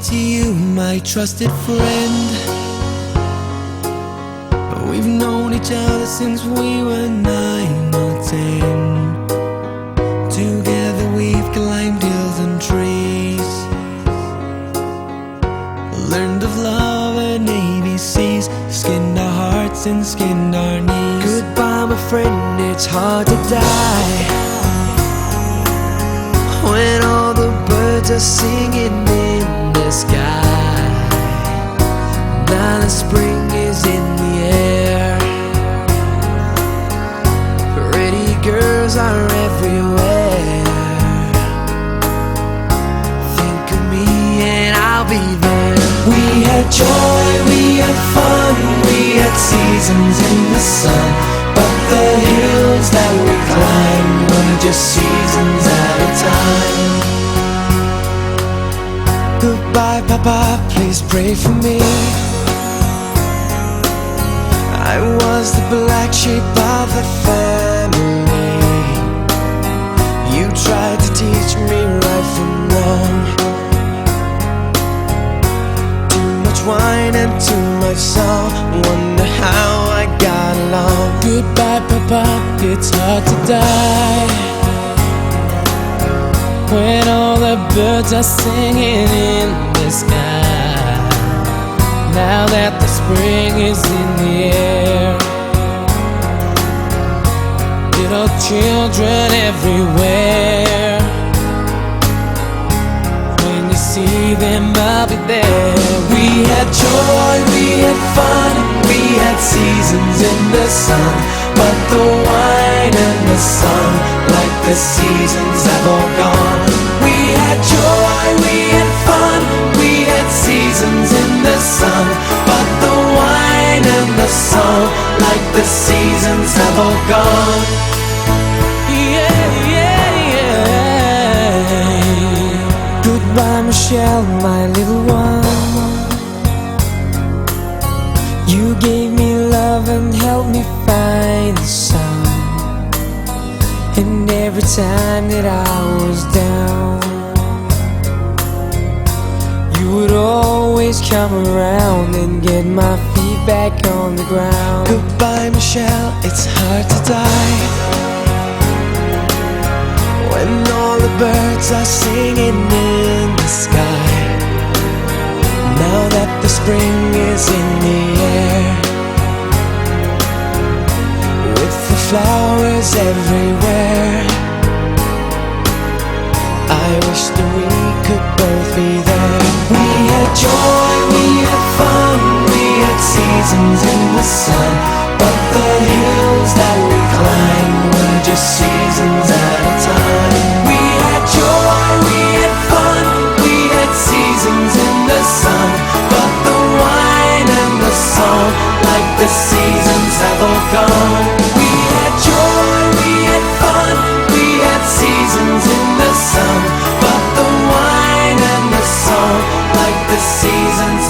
to you, my trusted friend. We've known each other since we were 9 or 10. Together we've climbed hills and trees, learned of love and ABCs, skinned our hearts and skinned our knees. Goodbye, my friend, it's hard to die when all the birds are singing in the sky. Now the spring is in the air, pretty girls are everywhere. Think of me and I'll be there. We had joy, we had fun, we had seasons in the sun, but the hills that we climbed were just seasons at a time. Goodbye, Papa, please pray for me. I was the black sheep of the family. You tried to teach me right from wrong. Too much wine and too much song, wonder how I got along. Goodbye, Papa, it's hard to die when all the birds are singing in the sky. Now that the spring is in the air, little children everywhere. When you see them, I'll be there. We had joy, we had fun, we had seasons in the sun, but the wine and the sun, like the seasons, have all gone. We had joy, we had fun, we had seasons in the sun, but the wine and the song, like the seasons, have all gone. Yeah, yeah, yeah. Goodbye, Michelle, my little one. You gave me love and helped me find the sun. And every time that I was down, you would always come around and get my feet back on the ground. Goodbye, Michelle, it's hard to die when all the birds are singing in the sky. Now that the spring is in the air, with the flowers everywhere, I wish that we could both be there. We had joy, we had fun, we had seasons in the sun, but the hills that we climbed were just seasons at a time. We had joy, we had fun, we had seasons in the sun, but the wine and the song, like the seasons, have all gone. We had joy, we had fun, we had seasons in the sun, but the wine and the song, like the seasons,